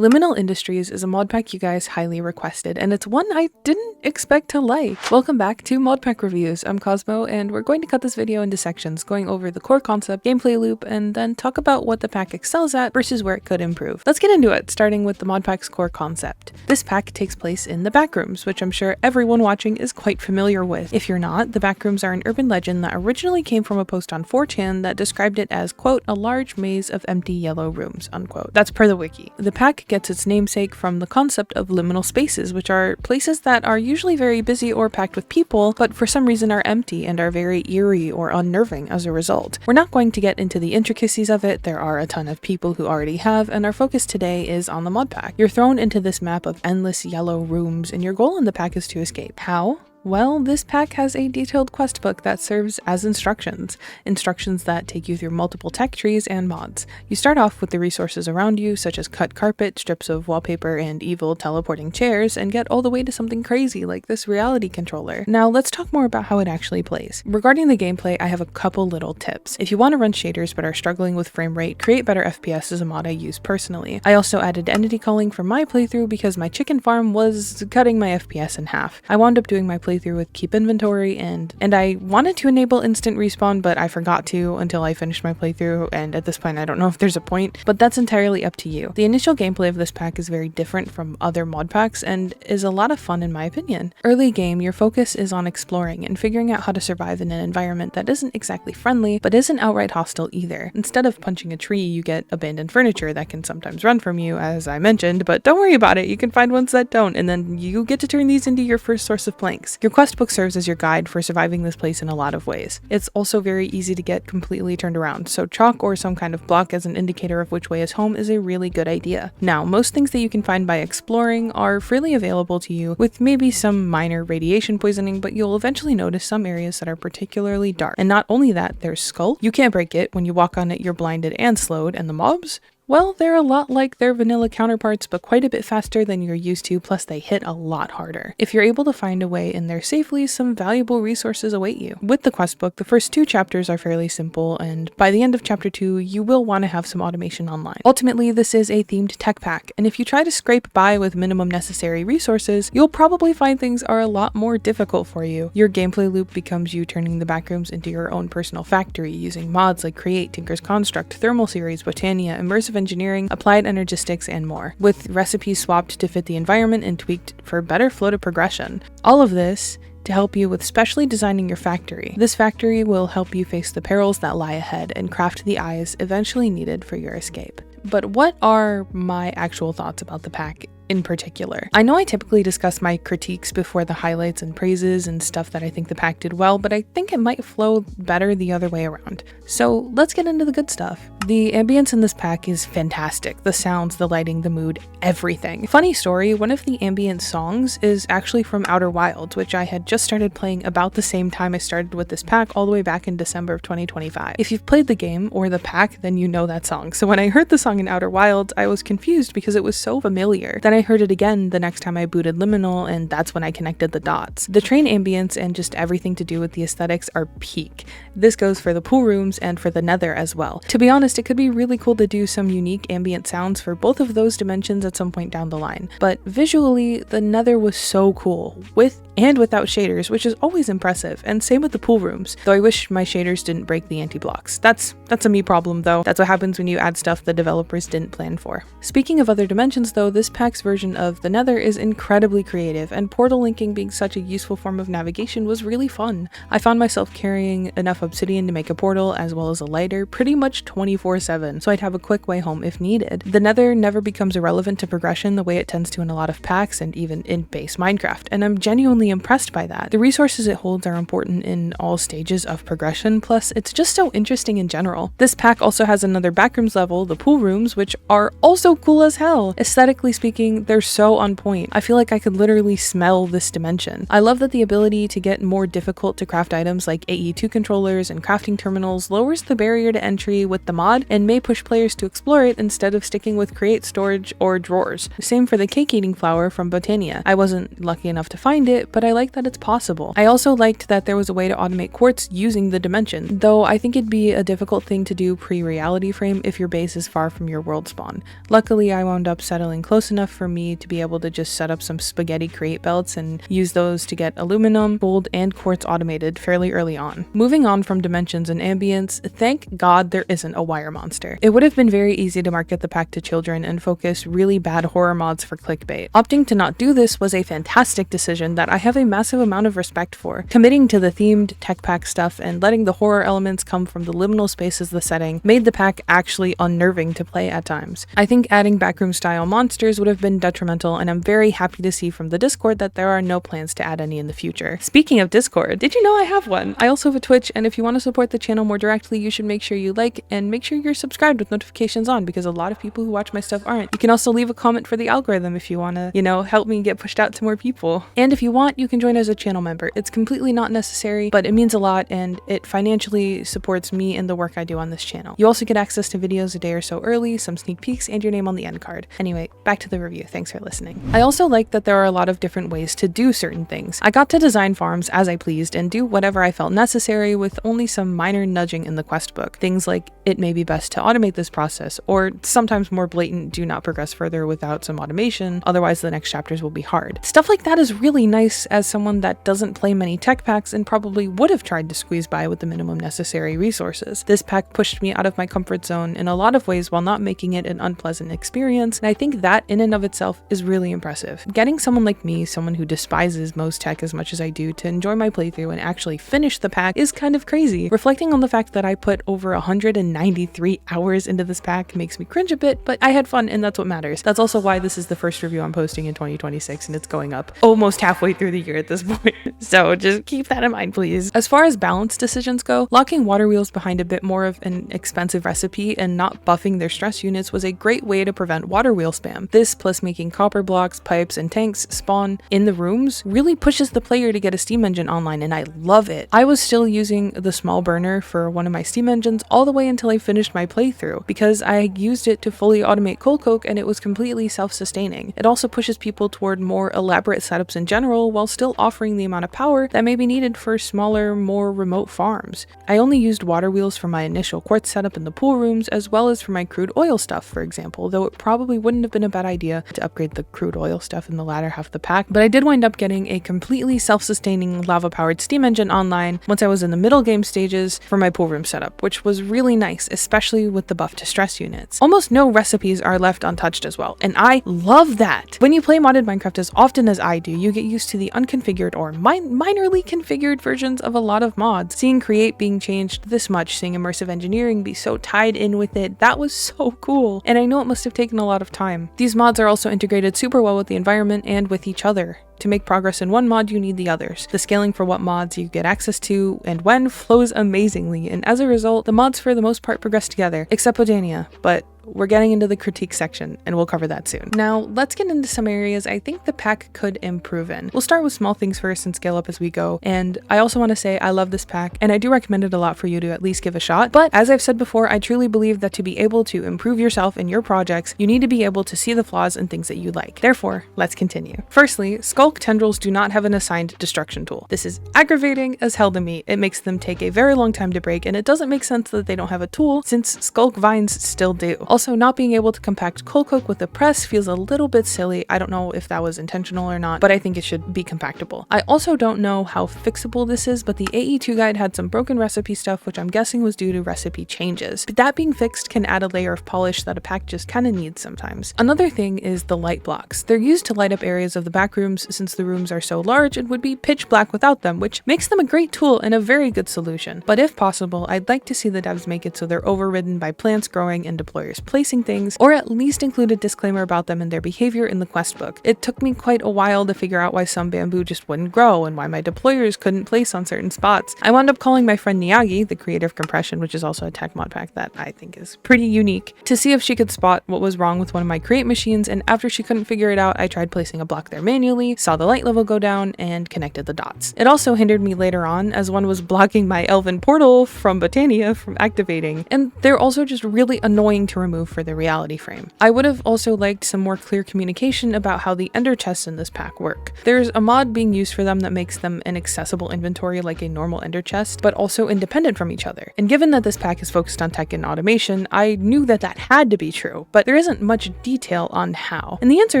Liminal Industries is a mod pack you guys highly requested, and it's one I didn't expect to like. Welcome back to Modpack Reviews. I'm Cosmo, and we're going to cut this video into sections, going over the core concept, gameplay loop, and then talk about what the pack excels at versus where it could improve. Let's get into it, starting with the mod pack's core concept. This pack takes place in the backrooms, which I'm sure everyone watching is quite familiar with. If you're not, the backrooms are an urban legend that originally came from a post on 4chan that described it as, quote, a large maze of empty yellow rooms, unquote. That's per the wiki. The pack gets its namesake from the concept of liminal spaces, which are places that are usually very busy or packed with people, but for some reason are empty and are very eerie or unnerving as a result. We're not going to get into the intricacies of it. There are a ton of people who already have, and our focus today is on the mod pack. You're thrown into this map of endless yellow rooms, and your goal in the pack is to escape. How? Well, this pack has a detailed quest book that serves as instructions that take you through multiple tech trees and mods. You start off with the resources around you, such as cut carpet, strips of wallpaper, and evil teleporting chairs, and get all the way to something crazy like this reality controller. Now, let's talk more about how it actually plays. Regarding the gameplay, I have a couple little tips. If you want to run shaders but are struggling with frame rate, Create Better FPS is a mod I use personally. I also added entity calling for my playthrough because my chicken farm was cutting my FPS in half. I wound up doing my playthrough with keep inventory and I wanted to enable instant respawn, but I forgot to until I finished my playthrough, and at this point I don't know if there's a point, but that's entirely up to you. The initial gameplay of this pack is very different from other mod packs and is a lot of fun in my opinion. Early game, your focus is on exploring and figuring out how to survive in an environment that isn't exactly friendly, but isn't outright hostile either. Instead of punching a tree, you get abandoned furniture that can sometimes run from you, as I mentioned, but don't worry about it, you can find ones that don't, and then you get to turn these into your first source of planks. Your quest book serves as your guide for surviving this place in a lot of ways. It's also very easy to get completely turned around, so chalk or some kind of block as an indicator of which way is home is a really good idea. Now, most things that you can find by exploring are freely available to you, with maybe some minor radiation poisoning, but you'll eventually notice some areas that are particularly dark. And not only that, there's Skull. You can't break it. When you walk on it, you're blinded and slowed, and the mobs? Well, they're a lot like their vanilla counterparts, but quite a bit faster than you're used to, plus they hit a lot harder. If you're able to find a way in there safely, some valuable resources await you. With the quest book, the first 2 chapters are fairly simple, and by the end of chapter 2, you will want to have some automation online. Ultimately, this is a themed tech pack, and if you try to scrape by with minimum necessary resources, you'll probably find things are a lot more difficult for you. Your gameplay loop becomes you turning the backrooms into your own personal factory, using mods like Create, Tinker's Construct, Thermal Series, Botania, Immersive Engineering, Applied Energistics, and more, with recipes swapped to fit the environment and tweaked for better flow to progression. All of this to help you with specially designing your factory. This factory will help you face the perils that lie ahead and craft the eyes eventually needed for your escape. But what are my actual thoughts about the pack in particular? I know I typically discuss my critiques before the highlights and praises and stuff that I think the pack did well, but I think it might flow better the other way around. So let's get into the good stuff. The ambience in this pack is fantastic. The sounds, the lighting, the mood, everything. Funny story, one of the ambient songs is actually from Outer Wilds, which I had just started playing about the same time I started with this pack, all the way back in December of 2025. If you've played the game or the pack, then you know that song. So when I heard the song in Outer Wilds, I was confused because it was so familiar. Then I heard it again the next time I booted Liminal, and that's when I connected the dots. The train ambience and just everything to do with the aesthetics are peak. This goes for the pool rooms and for the nether as well. To be honest, it could be really cool to do some unique ambient sounds for both of those dimensions at some point down the line. But visually, the nether was so cool, with and without shaders, which is always impressive, and same with the pool rooms, though I wish my shaders didn't break the anti-blocks. That's a me problem though. That's what happens when you add stuff the developers didn't plan for. Speaking of other dimensions though, this pack's version of the nether is incredibly creative, and portal linking being such a useful form of navigation was really fun. I found myself carrying enough obsidian to make a portal as well as a lighter pretty much 24/7, so I'd have a quick way home if needed. The nether never becomes irrelevant to progression the way it tends to in a lot of packs and even in base Minecraft, and I'm genuinely impressed by that. The resources it holds are important in all stages of progression, plus it's just so interesting in general. This pack also has another backrooms level, the pool rooms, which are also cool as hell. Aesthetically speaking, they're so on point. I feel like I could literally smell this dimension. I love that the ability to get more difficult to craft items like AE2 controllers and crafting terminals lowers the barrier to entry with the mod and may push players to explore it instead of sticking with Create, storage, or drawers. Same for the cake eating flower from Botania. I wasn't lucky enough to find it, but I like that it's possible. I also liked that there was a way to automate quartz using the dimension, though I think it'd be a difficult thing to do pre-reality frame if your base is far from your world spawn. Luckily, I wound up settling close enough for me to be able to just set up some spaghetti crate belts and use those to get aluminum, gold, and quartz automated fairly early on. Moving on from dimensions and ambience, thank God there isn't a wire monster. It would have been very easy to market the pack to children and focus really bad horror mods for clickbait. Opting to not do this was a fantastic decision that I have a massive amount of respect for. Committing to the themed tech pack stuff and letting the horror elements come from the liminal space as the setting made the pack actually unnerving to play at times. I think adding backroom style monsters would have been detrimental, and I'm very happy to see from the Discord that there are no plans to add any in the future. Speaking of Discord, did you know I have one? I also have a Twitch, and if you want to support the channel more directly, you should make sure you like and make sure you're subscribed with notifications on, because a lot of people who watch my stuff aren't. You can also leave a comment for the algorithm if you want to, help me get pushed out to more people. And if you want, you can join as a channel member. It's completely not necessary, but it means a lot, and it financially supports me and the work I do on this channel. You also get access to videos a day or so early, some sneak peeks, and your name on the end card. Anyway, back to the review. Thanks for listening. I also like that there are a lot of different ways to do certain things. I got to design farms as I pleased and do whatever I felt necessary with only some minor nudging in the quest book. Things like, it may be best to automate this process, or sometimes more blatant, do not progress further without some automation, otherwise the next chapters will be hard. Stuff like that is really nice as someone that doesn't play many tech packs and probably would have tried to squeeze by with the minimum necessary resources. This pack pushed me out of my comfort zone in a lot of ways while not making it an unpleasant experience, and I think that in and of itself is really impressive. Getting someone like me, someone who despises most tech as much as I do, to enjoy my playthrough and actually finish the pack is kind of crazy. Reflecting on the fact that I put over 193 hours into this pack makes me cringe a bit, but I had fun and that's what matters. That's also why this is the first review I'm posting in 2026, and it's going up almost halfway through the year at this point. So just keep that in mind, please. As far as balance decisions go, locking water wheels behind a bit more of an expensive recipe and not buffing their stress units was a great way to prevent water wheel spam. This, plus making copper blocks, pipes, and tanks spawn in the rooms, really pushes the player to get a steam engine online, and I love it. I was still using the small burner for one of my steam engines all the way until I finished my playthrough, because I used it to fully automate coal coke and it was completely self-sustaining. It also pushes people toward more elaborate setups in general while still offering the amount of power that may be needed for smaller, more remote farms. I only used water wheels for my initial quartz setup in the pool rooms, as well as for my crude oil stuff, for example, though it probably wouldn't have been a bad idea to upgrade the crude oil stuff in the latter half of the pack, but I did wind up getting a completely self-sustaining lava-powered steam engine online once I was in the middle game stages for my pool room setup, which was really nice, especially with the buff to stress units. Almost no recipes are left untouched as well, and I love that. When you play modded Minecraft as often as I do, you get used to the unconfigured or minorly configured versions of a lot of mods. Seeing create being changed this much, seeing immersive engineering be so tied in with it, that was so cool, and I know it must have taken a lot of time. These mods are also integrated super well with the environment and with each other. To make progress in one mod, you need the others. The scaling for what mods you get access to and when flows amazingly, and as a result, the mods for the most part progress together, except Botania, but we're getting into the critique section and we'll cover that soon. Now, let's get into some areas I think the pack could improve in. We'll start with small things first and scale up as we go, and I also want to say I love this pack and I do recommend it a lot for you to at least give a shot, but as I've said before, I truly believe that to be able to improve yourself in your projects, you need to be able to see the flaws and things that you like. Therefore, let's continue. Firstly, Skulk tendrils do not have an assigned destruction tool. This is aggravating as hell to me. It makes them take a very long time to break, and it doesn't make sense that they don't have a tool since Skulk vines still do. Also, not being able to compact coal coke with a press feels a little bit silly. I don't know if that was intentional or not, but I think it should be compactable. I also don't know how fixable this is, but the AE2 guide had some broken recipe stuff, which I'm guessing was due to recipe changes. But that being fixed can add a layer of polish that a pack just kind of needs sometimes. Another thing is the light blocks. They're used to light up areas of the back rooms since the rooms are so large and would be pitch black without them, which makes them a great tool and a very good solution. But if possible, I'd like to see the devs make it so they're overridden by plants growing and deployers placing things, or at least include a disclaimer about them and their behavior in the quest book. It took me quite a while to figure out why some bamboo just wouldn't grow and why my deployers couldn't place on certain spots. I wound up calling my friend Niyagi, the creator of Compression, which is also a tech mod pack that I think is pretty unique, to see if she could spot what was wrong with one of my create machines, and after she couldn't figure it out, I tried placing a block there manually, saw the light level go down, and connected the dots. It also hindered me later on, as one was blocking my elven portal from Botania from activating, and they're also just really annoying to remove removed for the reality frame. I would have also liked some more clear communication about how the ender chests in this pack work. There's a mod being used for them that makes them an accessible inventory like a normal ender chest, but also independent from each other. And given that this pack is focused on tech and automation, I knew that that had to be true, but there isn't much detail on how. And the answer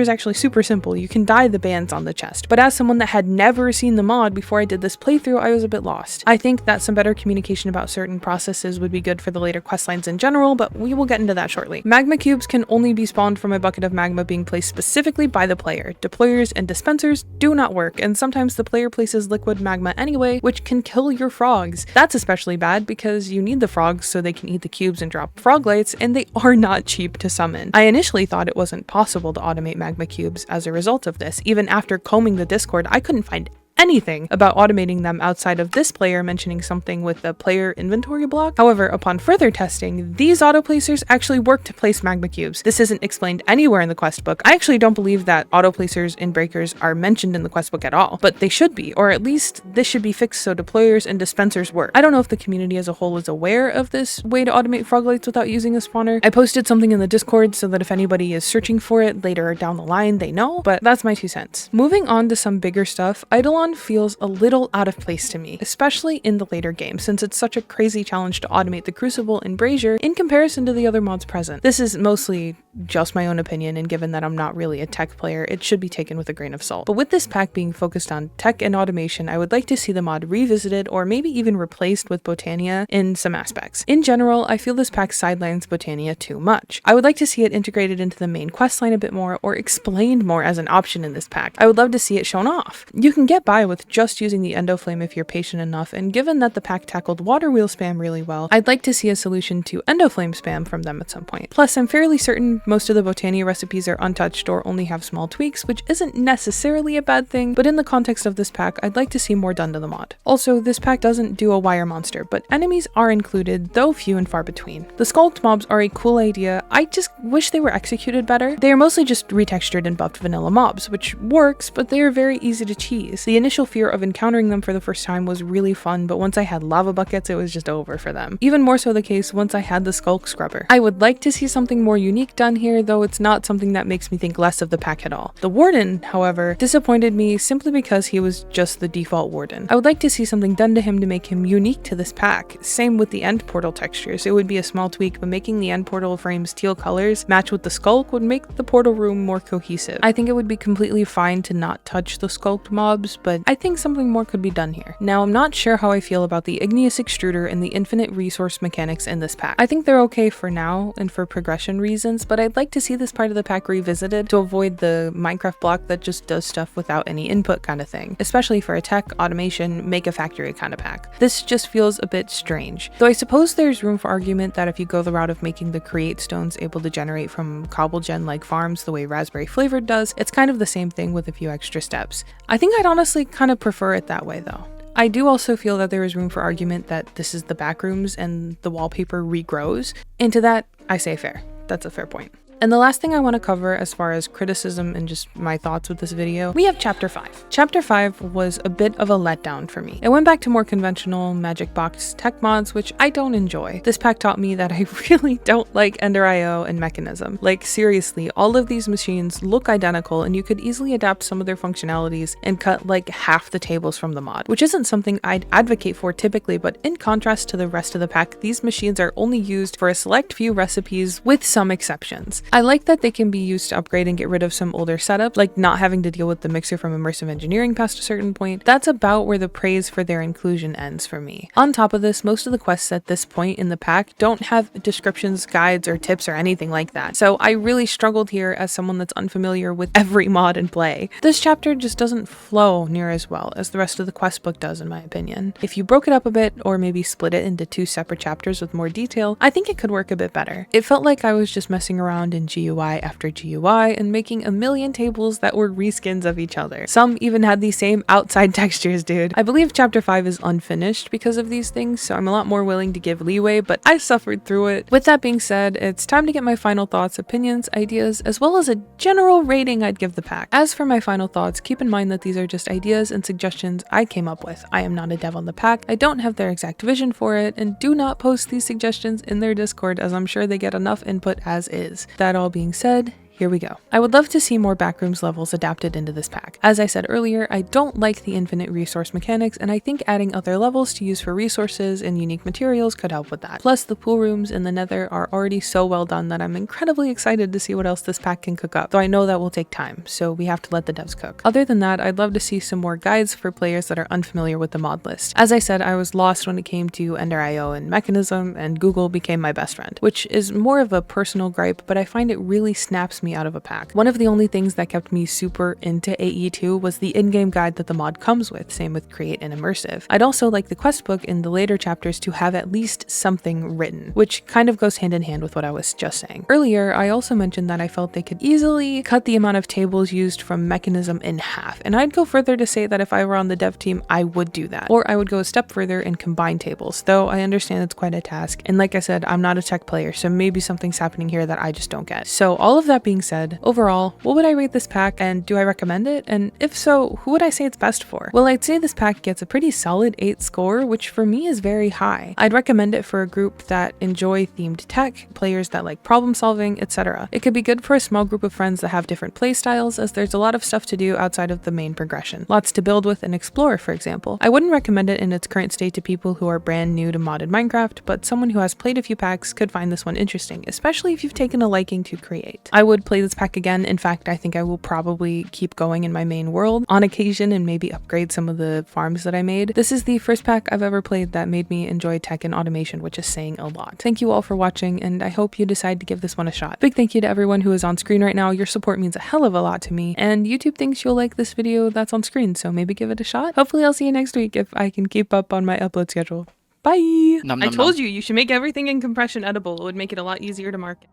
is actually super simple. You can dye the bands on the chest, but as someone that had never seen the mod before I did this playthrough, I was a bit lost. I think that some better communication about certain processes would be good for the later questlines in general, but we will get into that shortly. Magma cubes can only be spawned from a bucket of magma being placed specifically by the player. Deployers and dispensers do not work, and sometimes the player places liquid magma anyway, which can kill your frogs. That's especially bad because you need the frogs so they can eat the cubes and drop frog lights, and they are not cheap to summon. I initially thought it wasn't possible to automate magma cubes as a result of this. Even after combing the Discord, I couldn't find anything about automating them outside of this player mentioning something with the player inventory block. However, upon further testing, these auto placers actually work to place magma cubes. This isn't explained anywhere in the quest book. I actually don't believe that auto placers and breakers are mentioned in the quest book at all, but they should be, or at least this should be fixed so deployers and dispensers work. I don't know if the community as a whole is aware of this way to automate frog lights without using a spawner. I posted something in the Discord so that if anybody is searching for it later down the line, they know, but that's my 2 cents. Moving on to some bigger stuff, Eidolon feels a little out of place to me, especially in the later game, since it's such a crazy challenge to automate the Crucible and Brazier in comparison to the other mods present. This is mostly just my own opinion, and given that I'm not really a tech player, it should be taken with a grain of salt. But with this pack being focused on tech and automation, I would like to see the mod revisited or maybe even replaced with Botania in some aspects. In general, I feel this pack sidelines Botania too much. I would like to see it integrated into the main questline a bit more or explained more as an option in this pack. I would love to see it shown off. You can get by with just using the Endo Flame if you're patient enough, and given that the pack tackled Water Wheel spam really well, I'd like to see a solution to Endo Flame spam from them at some point. Plus, I'm fairly certain most of the Botania recipes are untouched or only have small tweaks, which isn't necessarily a bad thing, but in the context of this pack, I'd like to see more done to the mod. Also, this pack doesn't do a wire monster, but enemies are included, though few and far between. The sculpt mobs are a cool idea, I just wish they were executed better. They are mostly just retextured and buffed vanilla mobs, which works, but they are very easy to cheese. The initial fear of encountering them for the first time was really fun, but once I had lava buckets, it was just over for them. Even more so the case once I had the Skulk Scrubber. I would like to see something more unique done here, though it's not something that makes me think less of the pack at all. The Warden, however, disappointed me simply because he was just the default Warden. I would like to see something done to him to make him unique to this pack. Same with the end portal textures. It would be a small tweak, but making the end portal frames teal colors match with the Skulk would make the portal room more cohesive. I think it would be completely fine to not touch the sculpt mobs, but I think something more could be done here. Now, I'm not sure how I feel about the Igneous Extruder and the infinite resource mechanics in this pack. I think they're okay for now and for progression reasons, but I'd like to see this part of the pack revisited to avoid the Minecraft block that just does stuff without any input kind of thing, especially for a tech, automation, make a factory kind of pack. This just feels a bit strange. Though I suppose there's room for argument that if you go the route of making the create stones able to generate from cobblegen like farms the way raspberry flavored does, it's kind of the same thing with a few extra steps. I think I'd honestly kind of prefer it that way though. I do also feel that there is room for argument that this is the backrooms and the wallpaper regrows, and to that, I say fair. That's a fair point. And the last thing I want to cover as far as criticism and just my thoughts with this video, we have Chapter 5. Chapter 5 was a bit of a letdown for me. It went back to more conventional magic box tech mods, which I don't enjoy. This pack taught me that I really don't like Ender IO and Mechanism. Like seriously, all of these machines look identical and you could easily adapt some of their functionalities and cut like half the tables from the mod, which isn't something I'd advocate for typically, but in contrast to the rest of the pack, these machines are only used for a select few recipes with some exceptions. I like that they can be used to upgrade and get rid of some older setups, like not having to deal with the mixer from immersive engineering past a certain point. That's about where the praise for their inclusion ends for me. On top of this, most of the quests at this point in the pack don't have descriptions, guides, or tips or anything like that, so I really struggled here as someone that's unfamiliar with every mod in play. This chapter just doesn't flow near as well as the rest of the quest book does in my opinion. If you broke it up a bit or maybe split it into 2 separate chapters with more detail, I think it could work a bit better. It felt like I was just messing around and in GUI after GUI and making a million tables that were reskins of each other. Some even had the same outside textures, dude. I believe chapter 5 is unfinished because of these things, so I'm a lot more willing to give leeway, but I suffered through it. With that being said, it's time to get my final thoughts, opinions, ideas, as well as a general rating I'd give the pack. As for my final thoughts, keep in mind that these are just ideas and suggestions I came up with. I am not a dev on the pack, I don't have their exact vision for it, and do not post these suggestions in their Discord as I'm sure they get enough input as is. That all being said, here we go. I would love to see more backrooms levels adapted into this pack. As I said earlier, I don't like the infinite resource mechanics, and I think adding other levels to use for resources and unique materials could help with that. Plus, the pool rooms in the Nether are already so well done that I'm incredibly excited to see what else this pack can cook up, though I know that will take time, so we have to let the devs cook. Other than that, I'd love to see some more guides for players that are unfamiliar with the mod list. As I said, I was lost when it came to Ender.io and Mechanism, and Google became my best friend, which is more of a personal gripe, but I find it really snaps me out of a pack. One of the only things that kept me super into AE2 was the in-game guide that the mod comes with, same with Create and Immersive. I'd also like the quest book in the later chapters to have at least something written, which kind of goes hand in hand with what I was just saying. Earlier, I also mentioned that I felt they could easily cut the amount of tables used from Mechanism in half, and I'd go further to say that if I were on the dev team, I would do that. Or I would go a step further and combine tables, though I understand it's quite a task, and like I said, I'm not a tech player, so maybe something's happening here that I just don't get. So all of that being said, overall, what would I rate this pack, and do I recommend it? And if so, who would I say it's best for? Well, I'd say this pack gets a pretty solid 8 score, which for me is very high. I'd recommend it for a group that enjoy themed tech, players that like problem solving, etc. It could be good for a small group of friends that have different playstyles, as there's a lot of stuff to do outside of the main progression. Lots to build with and explore, for example. I wouldn't recommend it in its current state to people who are brand new to modded Minecraft, but someone who has played a few packs could find this one interesting, especially if you've taken a liking to Create. I would play this pack again. In fact, I think I will probably keep going in my main world on occasion and maybe upgrade some of the farms that I made. This is the first pack I've ever played that made me enjoy tech and automation, which is saying a lot. Thank you all for watching, and I hope you decide to give this one a shot. Big thank you to everyone who is on screen right now. Your support means a hell of a lot to me, and YouTube thinks you'll like this video that's on screen, so maybe give it a shot. Hopefully I'll see you next week if I can keep up on my upload schedule. Bye! Nom, I nom, told nom. you should make everything in compression edible. It would make it a lot easier to market.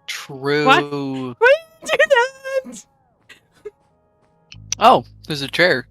True. What? Why did you do that? Oh, there's a chair.